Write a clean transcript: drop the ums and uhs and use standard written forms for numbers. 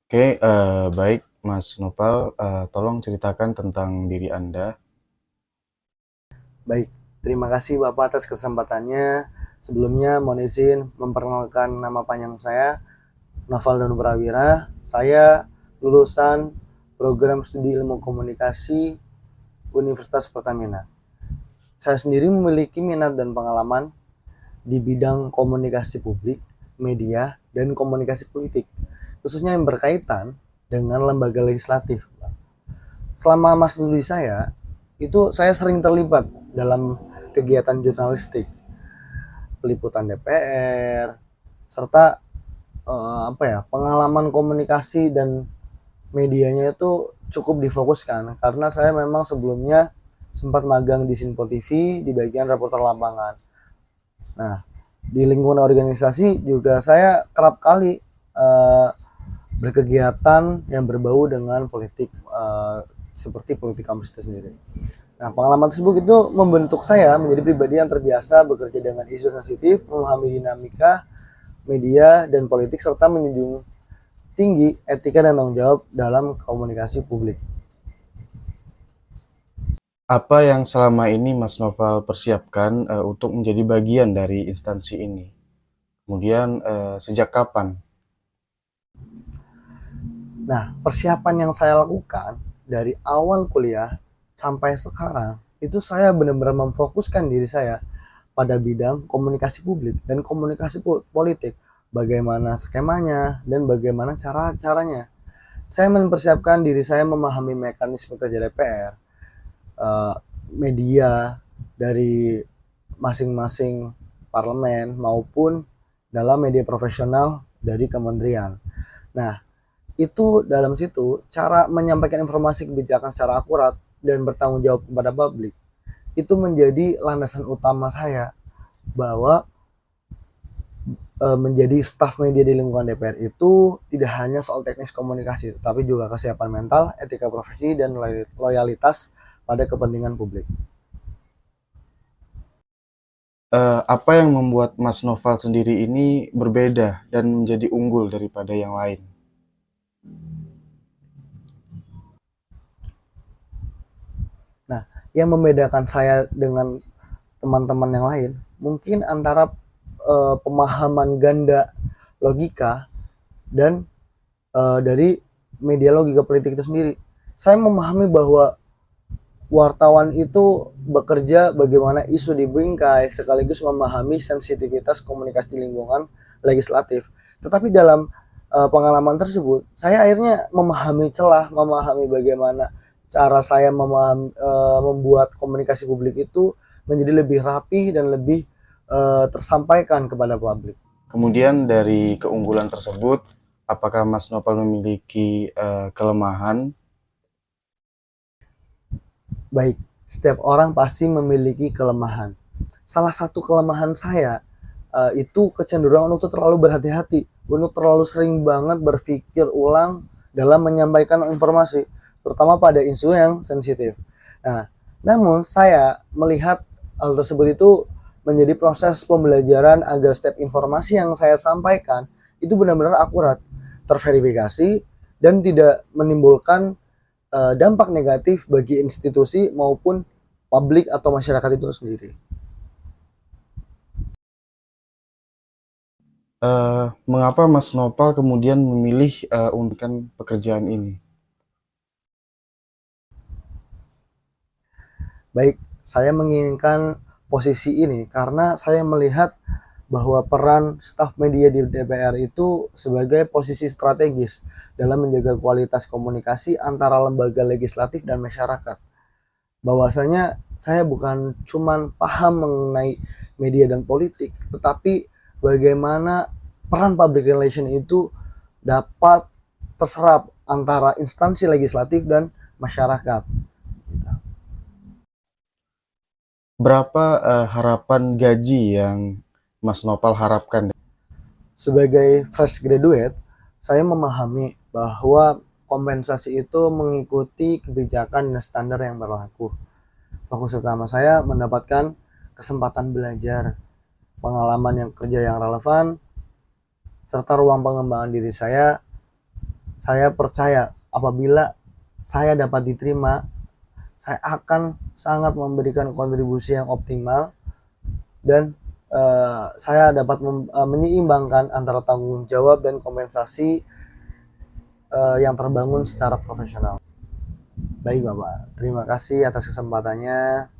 Oke, baik Mas Nopal, tolong ceritakan tentang diri Anda. Baik, terima kasih Bapak atas kesempatannya. Sebelumnya mohon izin memperkenalkan nama panjang saya, Noval Danu Prawira. Saya lulusan program studi ilmu komunikasi Universitas Pertamina. Saya sendiri memiliki minat dan pengalaman di bidang komunikasi publik, media, dan komunikasi politik, khususnya yang berkaitan dengan lembaga legislatif. Selama masa studi saya, itu saya sering terlibat dalam kegiatan jurnalistik, peliputan DPR, serta pengalaman komunikasi dan medianya itu cukup difokuskan karena saya memang sebelumnya sempat magang di Sinpo TV di bagian reporter lapangan. Nah, di lingkungan organisasi juga saya kerap kali berkegiatan yang berbau dengan politik, seperti politik kampus itu sendiri. Nah, pengalaman tersebut itu membentuk saya menjadi pribadi yang terbiasa bekerja dengan isu sensitif, memahami dinamika media dan politik, serta menjunjung tinggi etika dan tanggung jawab dalam komunikasi publik. Apa yang selama ini Mas Noval persiapkan untuk menjadi bagian dari instansi ini? Kemudian sejak kapan? Nah, persiapan yang saya lakukan dari awal kuliah sampai sekarang itu saya benar-benar memfokuskan diri saya pada bidang komunikasi publik dan komunikasi politik. Bagaimana skemanya dan bagaimana cara-caranya. Saya mempersiapkan diri saya memahami mekanisme kerja DPR, eh, media dari masing-masing parlemen maupun dalam media profesional dari kementerian. Nah, itu dalam situ cara menyampaikan informasi kebijakan secara akurat dan bertanggung jawab kepada publik itu menjadi landasan utama saya bahwa menjadi staf media di lingkungan DPR itu tidak hanya soal teknis komunikasi, tapi juga kesiapan mental, etika profesi, dan loyalitas pada kepentingan publik. Apa yang membuat Mas Noval sendiri ini berbeda dan menjadi unggul daripada yang lain? Nah, yang membedakan saya dengan teman-teman yang lain mungkin antara pemahaman ganda logika dan dari media logika politik itu sendiri. Saya memahami bahwa wartawan itu bekerja bagaimana isu dibingkai sekaligus memahami sensitivitas komunikasi di lingkungan legislatif. Tetapi dalam pengalaman tersebut, saya akhirnya memahami celah, memahami bagaimana cara saya membuat komunikasi publik itu menjadi lebih rapi dan lebih tersampaikan kepada publik. Kemudian dari keunggulan tersebut, apakah Mas Noval memiliki kelemahan? Baik, setiap orang pasti memiliki kelemahan. Salah satu kelemahan saya itu kecenderungan untuk terlalu berhati-hati, untuk terlalu sering banget berpikir ulang dalam menyampaikan informasi, terutama pada isu yang sensitif. Nah, namun saya melihat hal tersebut itu menjadi proses pembelajaran agar setiap informasi yang saya sampaikan itu benar-benar akurat, terverifikasi, dan tidak menimbulkan dampak negatif bagi institusi maupun publik atau masyarakat itu sendiri. Mengapa Mas Nopal kemudian memilih untuk pekerjaan ini? Baik, saya menginginkan posisi ini karena saya melihat bahwa peran staf media di DPR itu sebagai posisi strategis dalam menjaga kualitas komunikasi antara lembaga legislatif dan masyarakat. Bahwasanya saya bukan cuman paham mengenai media dan politik, tetapi bagaimana peran public relation itu dapat terserap antara instansi legislatif dan masyarakat. Berapa harapan gaji yang Mas Nopal harapkan? Sebagai fresh graduate, saya memahami bahwa kompensasi itu mengikuti kebijakan dan standar yang berlaku. Fokus utama saya mendapatkan kesempatan belajar, pengalaman yang kerja yang relevan, serta ruang pengembangan diri saya Saya percaya apabila saya dapat diterima, saya akan sangat memberikan kontribusi yang optimal dan saya dapat menyeimbangkan antara tanggung jawab dan kompensasi yang terbangun secara profesional. Baik Bapak, terima kasih atas kesempatannya.